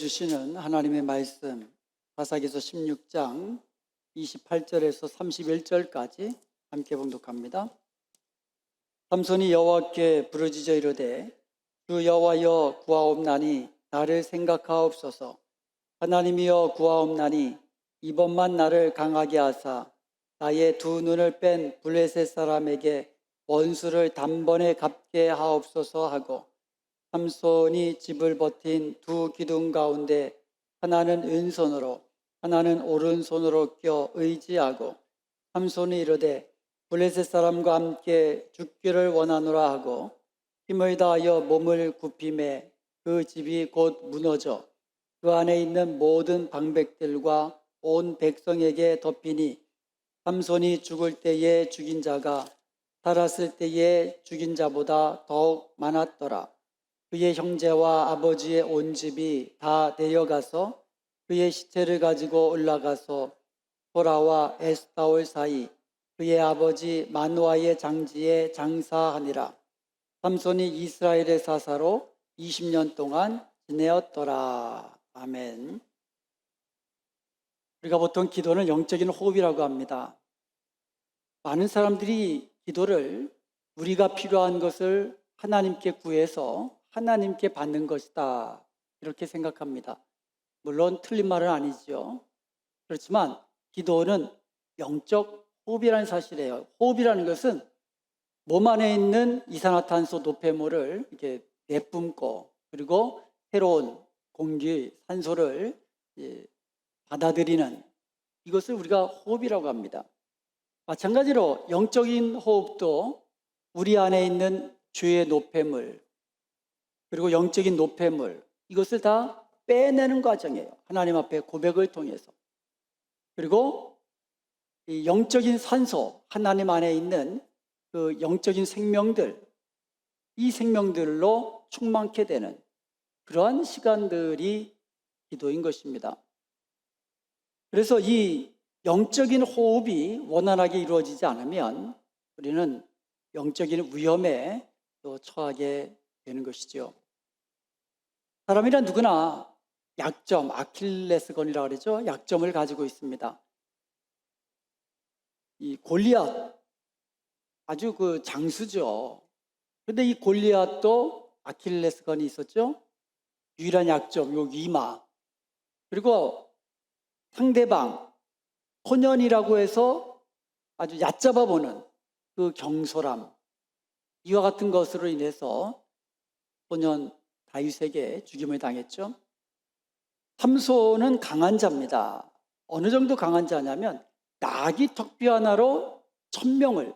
주시는 하나님의 말씀, 사사기서 16장 28절에서 31절까지 함께 봉독합니다. 삼손이 여호와께 부르짖어 이르되 주 여호와여 구하옵나니 나를 생각하옵소서. 하나님이여 구하옵나니 이번만 나를 강하게 하사 나의 두 눈을 뺀 블레셋 사람에게 원수를 단번에 갚게 하옵소서 하고, 삼손이 집을 버틴 두 기둥 가운데 하나는 왼손으로 하나는 오른손으로 껴 의지하고, 삼손이 이르되 블레셋 사람과 함께 죽기를 원하노라 하고 힘을 다하여 몸을 굽힘에 그 집이 곧 무너져 그 안에 있는 모든 방백들과 온 백성에게 덮이니, 삼손이 죽을 때에 죽인 자가 살았을 때에 죽인 자보다 더욱 많았더라. 그의 형제와 아버지의 온 집이 다 내려가서 그의 시체를 가지고 올라가서 소라와 에스타올 사이 그의 아버지 마누아의 장지에 장사하니라. 삼손이 이스라엘의 사사로 20년 동안 지내었더라. 아멘. 우리가 보통 기도는 영적인 호흡이라고 합니다. 많은 사람들이 기도를 우리가 필요한 것을 하나님께 구해서 하나님께 받는 것이다, 이렇게 생각합니다. 물론 틀린 말은 아니죠. 그렇지만 기도는 영적 호흡이라는 사실이에요. 호흡이라는 것은 몸 안에 있는 이산화탄소 노폐물을 이렇게 내뿜고, 그리고 새로운 공기, 산소를 받아들이는, 이것을 우리가 호흡이라고 합니다. 마찬가지로 영적인 호흡도 우리 안에 있는 죄의 노폐물, 그리고 영적인 노폐물, 이것을 다 빼내는 과정이에요. 하나님 앞에 고백을 통해서. 그리고 이 영적인 산소, 하나님 안에 있는 그 영적인 생명들, 이 생명들로 충만케 되는 그러한 시간들이 기도인 것입니다. 그래서 이 영적인 호흡이 원활하게 이루어지지 않으면 우리는 영적인 위험에 또 처하게 되는 것이죠. 사람이란 누구나 약점, 아킬레스건이라고 그러죠. 약점을 가지고 있습니다. 이 골리앗, 아주 그 장수죠. 그런데 이 골리앗도 아킬레스건이 있었죠. 유일한 약점, 요 이마. 그리고 상대방, 소년이라고 해서 아주 얕잡아 보는 그 경솔함, 이와 같은 것으로 인해서 소년 다윗에게 죽임을 당했죠. 삼손은 강한 자입니다. 어느 정도 강한 자냐면 나귀 턱뼈 하나로 1000명을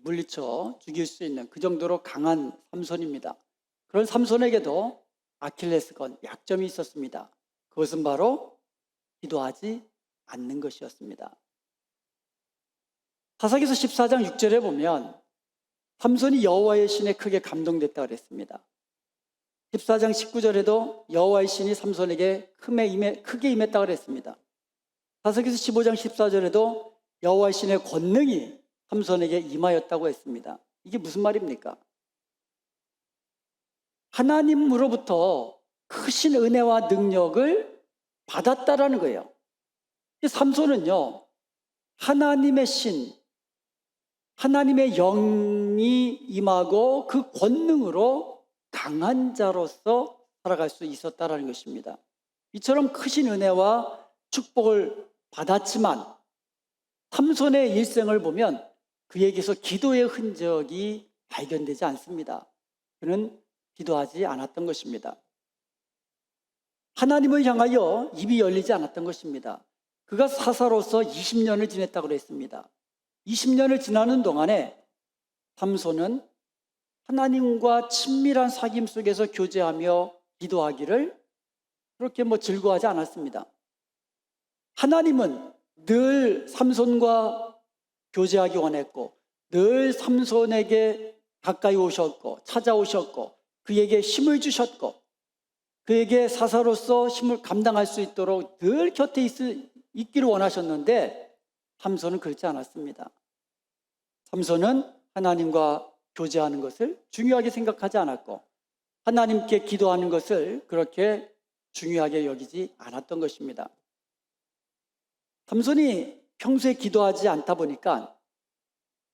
물리쳐 죽일 수 있는 그 정도로 강한 삼손입니다. 그런 삼손에게도 아킬레스건, 약점이 있었습니다. 그것은 바로 기도하지 않는 것이었습니다. 사사기서 14장 6절에 보면 삼손이 여호와의 신에 크게 감동됐다고 그랬습니다. 14장 19절에도 여호와의 신이 삼손에게 크게 임했다고 그랬습니다. 사사기서 15장 14절에도 여호와의 신의 권능이 삼손에게 임하였다고 했습니다. 이게 무슨 말입니까? 하나님으로부터 크신 은혜와 능력을 받았다라는 거예요. 삼손은요, 하나님의 신, 하나님의 영이 임하고 그 권능으로 강한 자로서 살아갈 수 있었다라는 것입니다. 이처럼 크신 은혜와 축복을 받았지만 삼손의 일생을 보면 그에게서 기도의 흔적이 발견되지 않습니다. 그는 기도하지 않았던 것입니다. 하나님을 향하여 입이 열리지 않았던 것입니다. 그가 사사로서 20년을 지냈다고 했습니다. 20년을 지나는 동안에 삼손은 하나님과 친밀한 사귐 속에서 교제하며 기도하기를 그렇게 즐거워하지 않았습니다. 하나님은 늘 삼손과 교제하기 원했고, 늘 삼손에게 가까이 오셨고, 찾아오셨고, 그에게 힘을 주셨고, 그에게 사사로서 힘을 감당할 수 있도록 늘 곁에 있기를 원하셨는데 삼손은 그렇지 않았습니다. 삼손은 하나님과 교제하는 것을 중요하게 생각하지 않았고, 하나님께 기도하는 것을 그렇게 중요하게 여기지 않았던 것입니다. 삼손이 평소에 기도하지 않다 보니까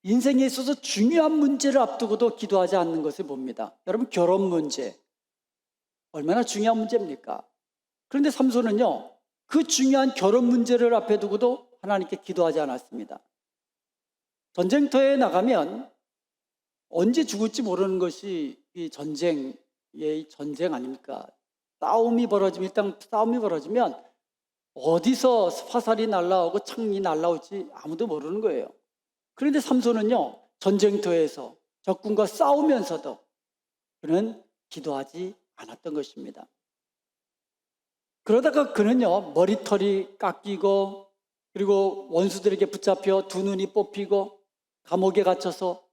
인생에 있어서 중요한 문제를 앞두고도 기도하지 않는 것을 봅니다. 여러분, 결혼 문제 얼마나 중요한 문제입니까? 그런데 삼손은요, 그 중요한 결혼 문제를 앞에 두고도 하나님께 기도하지 않았습니다. 전쟁터에 나가면 언제 죽을지 모르는 것이 이 전쟁 아닙니까? 일단 싸움이 벌어지면 어디서 화살이 날라오고 창이 날라올지 아무도 모르는 거예요. 그런데 삼손은요, 전쟁터에서 적군과 싸우면서도 그는 기도하지 않았던 것입니다. 그러다가 그는요, 머리털이 깎이고, 그리고 원수들에게 붙잡혀 두 눈이 뽑히고, 감옥에 갇혀서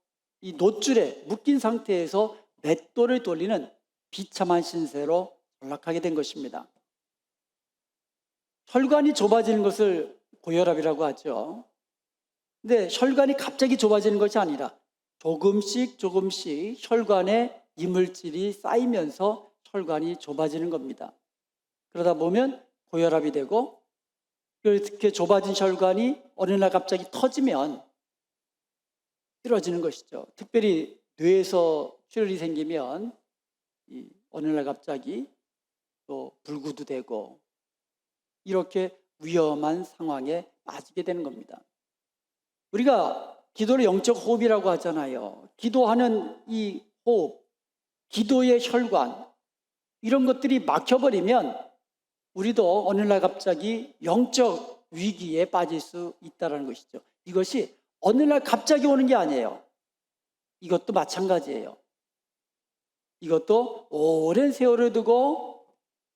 이 놋줄에 묶인 상태에서 맷돌을 돌리는 비참한 신세로 전락하게 된 것입니다. 혈관이 좁아지는 것을 고혈압이라고 하죠. 근데 혈관이 갑자기 좁아지는 것이 아니라 조금씩 혈관에 이물질이 쌓이면서 혈관이 좁아지는 겁니다. 그러다 보면 고혈압이 되고, 그렇게 좁아진 혈관이 어느 날 갑자기 터지면 쓰러지는 것이죠. 특별히 뇌에서 출혈이 생기면 어느 날 갑자기 또 불구도 되고, 이렇게 위험한 상황에 빠지게 되는 겁니다. 우리가 기도를 영적 호흡이라고 하잖아요. 기도하는 이 호흡, 기도의 혈관, 이런 것들이 막혀버리면 우리도 어느 날 갑자기 영적 위기에 빠질 수 있다는 것이죠. 이것이 어느 날 갑자기 오는 게 아니에요. 이것도 마찬가지예요. 이것도 오랜 세월을 두고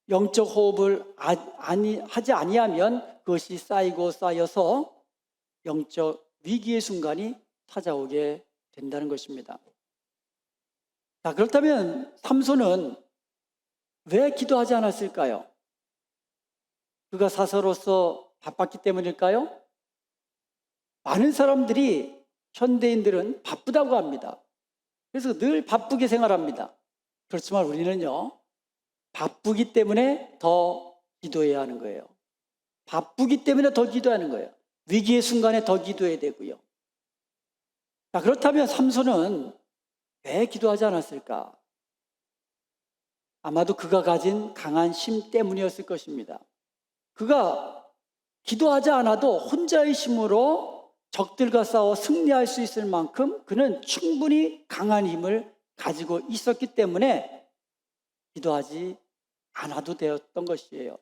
영적 호흡을 하지 아니하면 그것이 쌓여서 영적 위기의 순간이 찾아오게 된다는 것입니다. 자, 그렇다면 삼손은 왜 기도하지 않았을까요? 그가 사서로서 바빴기 때문일까요? 많은 사람들이, 현대인들은 바쁘다고 합니다. 그래서 늘 바쁘게 생활합니다. 그렇지만 우리는요, 바쁘기 때문에 더 기도해야 하는 거예요. 바쁘기 때문에 더 기도하는 거예요. 위기의 순간에 더 기도해야 되고요. 자, 그렇다면 삼손은 왜 기도하지 않았을까? 아마도 그가 가진 강한 힘 때문이었을 것입니다. 그가 기도하지 않아도 혼자의 힘으로 적들과 싸워 승리할 수 있을 만큼 그는 충분히 강한 힘을 가지고 있었기 때문에 기도하지 않아도 되었던 것이에요.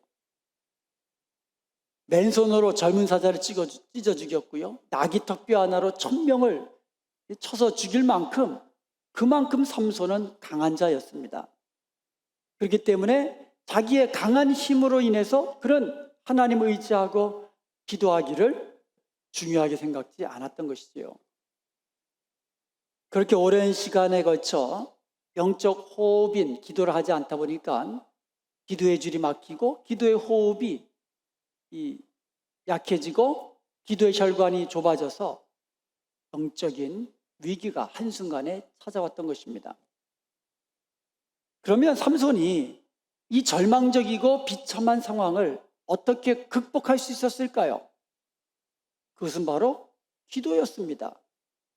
맨손으로 젊은 사자를 찢어 죽였고요. 나귀 턱뼈 하나로 1000명을 쳐서 죽일 만큼, 그만큼 삼손은 강한 자였습니다. 그렇기 때문에 자기의 강한 힘으로 인해서 그런 하나님을 의지하고 기도하기를 중요하게 생각지 않았던 것이지요. 그렇게 오랜 시간에 걸쳐 영적 호흡인 기도를 하지 않다 보니까 기도의 줄이 막히고 기도의 호흡이 약해지고 기도의 혈관이 좁아져서 영적인 위기가 한순간에 찾아왔던 것입니다. 그러면 삼손이 이 절망적이고 비참한 상황을 어떻게 극복할 수 있었을까요? 그것은 바로 기도였습니다.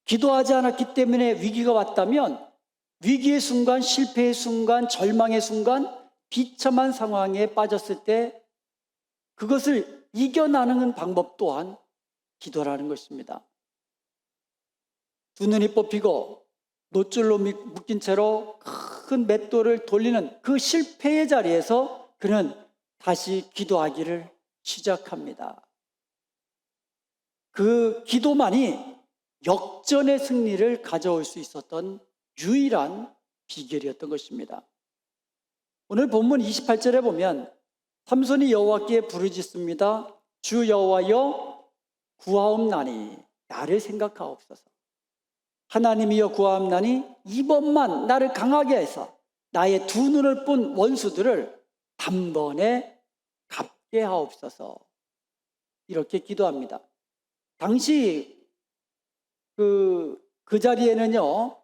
기도하지 않았기 때문에 위기가 왔다면 위기의 순간, 실패의 순간, 절망의 순간, 비참한 상황에 빠졌을 때 그것을 이겨나가는 방법 또한 기도라는 것입니다. 두 눈이 뽑히고 놋줄로 묶인 채로 큰 맷돌을 돌리는 그 실패의 자리에서 그는 다시 기도하기를 시작합니다. 그 기도만이 역전의 승리를 가져올 수 있었던 유일한 비결이었던 것입니다. 오늘 본문 28절에 보면 삼손이 여호와께 부르짖습니다. 주 여호와여 구하옵나니 나를 생각하옵소서. 하나님이여 구하옵나니 이번만 나를 강하게 해서 나의 두 눈을 본 원수들을 단번에 갚게 하옵소서. 이렇게 기도합니다. 당시 그 자리에는요,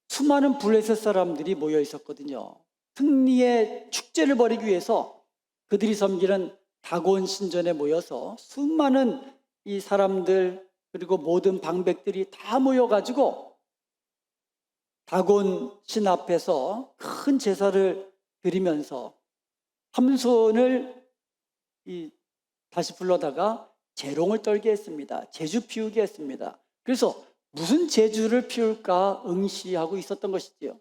수많은 블레셋 사람들이 모여 있었거든요. 승리의 축제를 벌이기 위해서 그들이 섬기는 다곤 신전에 모여서 수많은 이 사람들 그리고 모든 방백들이 다 모여가지고 다곤 신 앞에서 큰 제사를 드리면서 삼손을 다시 불러다가 재롱을 떨게 했습니다. 제주 피우게 했습니다. 그래서 무슨 제주를 피울까 응시하고 있었던 것이지요.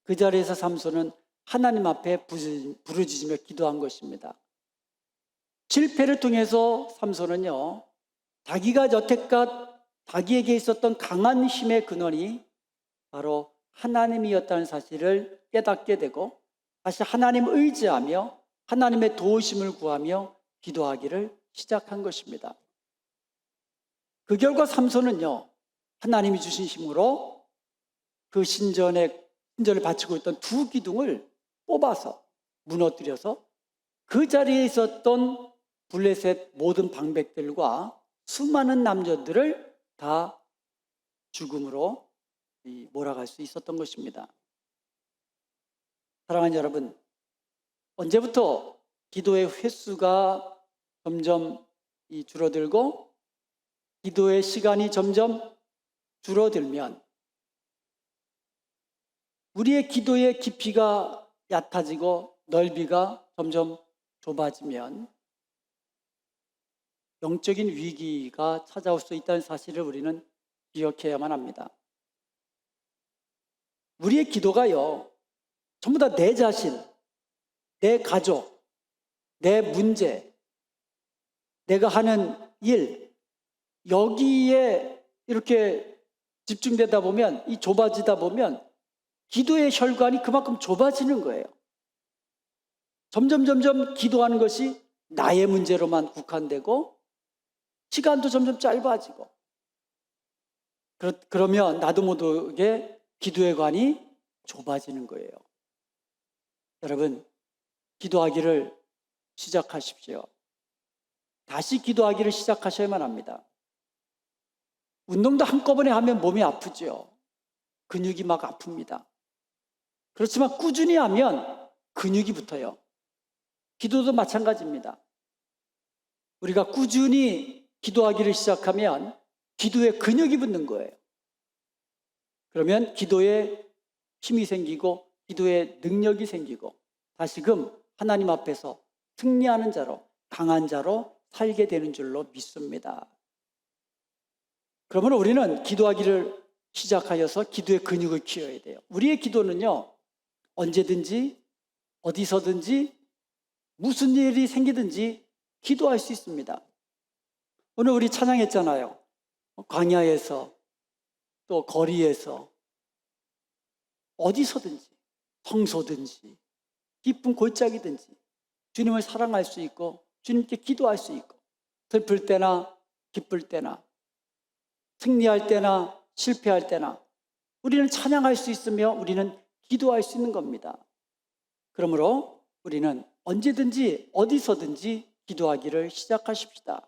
그 자리에서 삼손은 하나님 앞에 부르짖으며 기도한 것입니다. 실패를 통해서 삼손은요, 자기가 여태껏 자기에게 있었던 강한 힘의 근원이 바로 하나님이었다는 사실을 깨닫게 되고 다시 하나님을 의지하며 하나님의 도우심을 구하며 기도하기를 시작한 것입니다. 그 결과 삼손은요, 하나님이 주신 힘으로 그 신전을 바치고 있던 두 기둥을 뽑아서 무너뜨려서 그 자리에 있었던 블레셋 모든 방백들과 수많은 남자들을 다 죽음으로 몰아갈 수 있었던 것입니다. 사랑하는 여러분, 언제부터 기도의 횟수가 점점 줄어들고 기도의 시간이 점점 줄어들면 우리의 기도의 깊이가 얕아지고 넓이가 점점 좁아지면 영적인 위기가 찾아올 수 있다는 사실을 우리는 기억해야만 합니다. 우리의 기도가요, 전부 다 내 자신, 내 가족, 내 문제, 내가 하는 일, 여기에 이렇게 집중되다 보면, 좁아지다 보면 기도의 혈관이 그만큼 좁아지는 거예요. 점점 기도하는 것이 나의 문제로만 국한되고 시간도 점점 짧아지고 그러면 나도 모르게 기도의 관이 좁아지는 거예요. 여러분, 기도하기를 시작하십시오. 다시 기도하기를 시작하셔야만 합니다. 운동도 한꺼번에 하면 몸이 아프죠. 근육이 막 아픕니다. 그렇지만 꾸준히 하면 근육이 붙어요. 기도도 마찬가지입니다. 우리가 꾸준히 기도하기를 시작하면 기도에 근육이 붙는 거예요. 그러면 기도에 힘이 생기고 기도에 능력이 생기고 다시금 하나님 앞에서 승리하는 자로, 강한 자로 살게 되는 줄로 믿습니다. 그러면 우리는 기도하기를 시작하여서 기도의 근육을 키워야 돼요. 우리의 기도는요, 언제든지 어디서든지 무슨 일이 생기든지 기도할 수 있습니다. 오늘 우리 찬양했잖아요. 광야에서 또 거리에서 어디서든지 성소든지 깊은 골짜기든지 주님을 사랑할 수 있고 주님께 기도할 수 있고 슬플 때나 기쁠 때나 승리할 때나 실패할 때나 우리는 찬양할 수 있으며 우리는 기도할 수 있는 겁니다. 그러므로 우리는 언제든지 어디서든지 기도하기를 시작하십시다.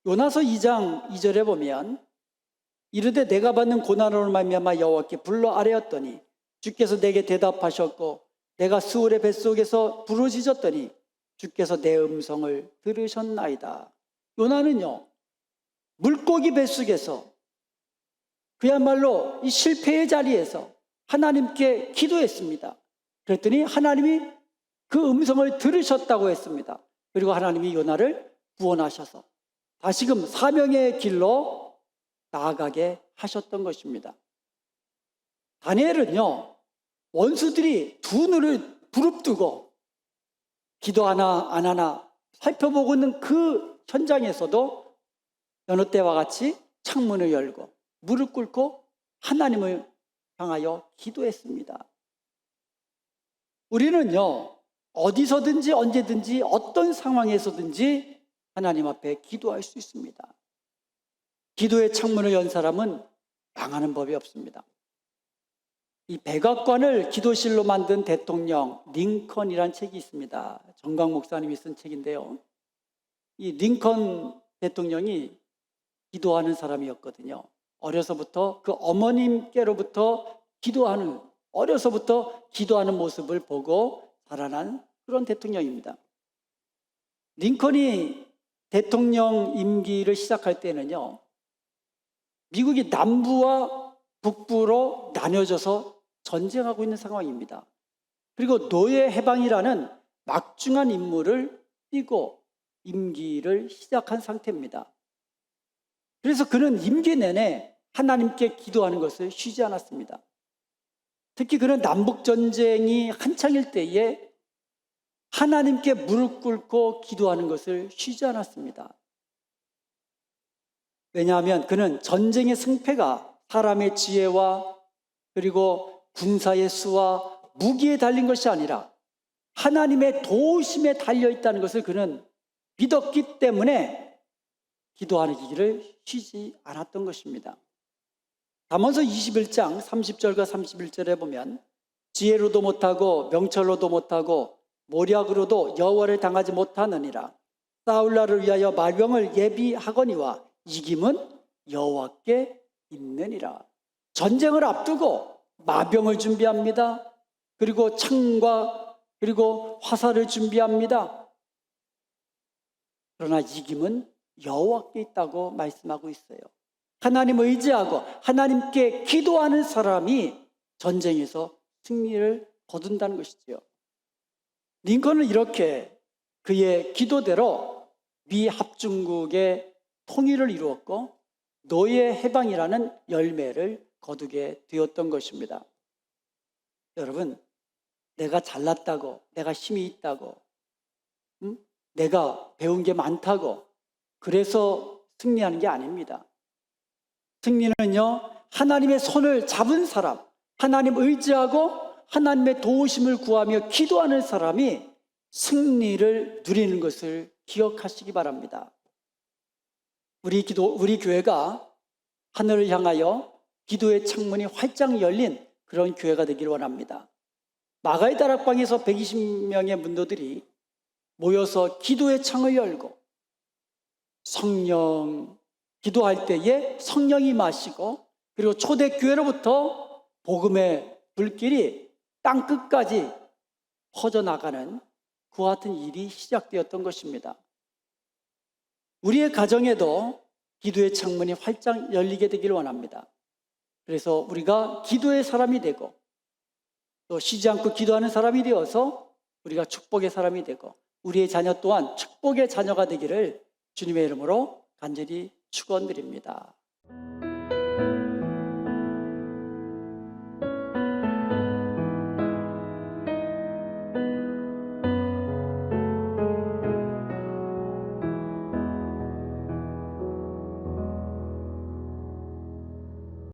요나서 2장 2절에 보면 이르되 내가 받는 고난으로 말미암아 여호와께 불러 아뢰었더니 주께서 내게 대답하셨고 내가 스올의 뱃속에서 부르짖었더니 주께서 내 음성을 들으셨나이다. 요나는요, 물고기 뱃속에서 그야말로 이 실패의 자리에서 하나님께 기도했습니다. 그랬더니 하나님이 그 음성을 들으셨다고 했습니다. 그리고 하나님이 요나를 구원하셔서 다시금 사명의 길로 나아가게 하셨던 것입니다. 다니엘은요, 원수들이 두 눈을 부릅뜨고 기도 하나 안 하나 살펴보고 있는 그 현장에서도 여느 때와 같이 창문을 열고 무릎 꿇고 하나님을 향하여 기도했습니다. 우리는요, 어디서든지 언제든지 어떤 상황에서든지 하나님 앞에 기도할 수 있습니다. 기도의 창문을 연 사람은 망하는 법이 없습니다. 이 백악관을 기도실로 만든 대통령 링컨이라는 책이 있습니다. 정광 목사님이 쓴 책인데요. 이 링컨 대통령이 기도하는 사람이었거든요. 어려서부터 그 어머님께로부터 기도하는 어려서부터 기도하는 모습을 보고 자라난 그런 대통령입니다. 링컨이 대통령 임기를 시작할 때는요, 미국이 남부와 북부로 나뉘어져서 전쟁하고 있는 상황입니다. 그리고 노예 해방이라는 막중한 임무를 띠고 임기를 시작한 상태입니다. 그래서 그는 임기 내내 하나님께 기도하는 것을 쉬지 않았습니다. 특히 그는 남북전쟁이 한창일 때에 하나님께 무릎 꿇고 기도하는 것을 쉬지 않았습니다. 왜냐하면 그는 전쟁의 승패가 사람의 지혜와 그리고 군사의 수와 무기에 달린 것이 아니라 하나님의 도우심에 달려있다는 것을 그는 믿었기 때문에 기도하는 길을 쉬지 않았던 것입니다. 잠언서 21장 30절과 31절에 보면 지혜로도 못하고 명철로도 못하고 모략으로도 여호와를 당하지 못하느니라. 싸울 날을 위하여 말병을 예비하거니와 이김은 여호와께 있느니라. 전쟁을 앞두고 마병을 준비합니다. 그리고 창과 그리고 화살을 준비합니다. 그러나 이김은 여호와께 있다고 말씀하고 있어요. 하나님을 의지하고 하나님께 기도하는 사람이 전쟁에서 승리를 거둔다는 것이지요. 링컨은 이렇게 그의 기도대로 미 합중국의 통일을 이루었고 노예 해방이라는 열매를 거두게 되었던 것입니다. 여러분, 내가 잘났다고, 내가 힘이 있다고, 내가 배운 게 많다고 그래서 승리하는 게 아닙니다. 승리는요, 하나님의 손을 잡은 사람, 하나님 의지하고 하나님의 도우심을 구하며 기도하는 사람이 승리를 누리는 것을 기억하시기 바랍니다. 우리 교회가 하늘을 향하여 기도의 창문이 활짝 열린 그런 교회가 되기를 원합니다. 마가의 다락방에서 120명의 문도들이 모여서 기도의 창을 열고 성령 기도할 때에 성령이 임하시고 그리고 초대교회로부터 복음의 불길이 땅끝까지 퍼져나가는 그와 같은 일이 시작되었던 것입니다. 우리의 가정에도 기도의 창문이 활짝 열리게 되기를 원합니다. 그래서 우리가 기도의 사람이 되고 또 쉬지 않고 기도하는 사람이 되어서 우리가 축복의 사람이 되고 우리의 자녀 또한 축복의 자녀가 되기를 주님의 이름으로 간절히 축원드립니다.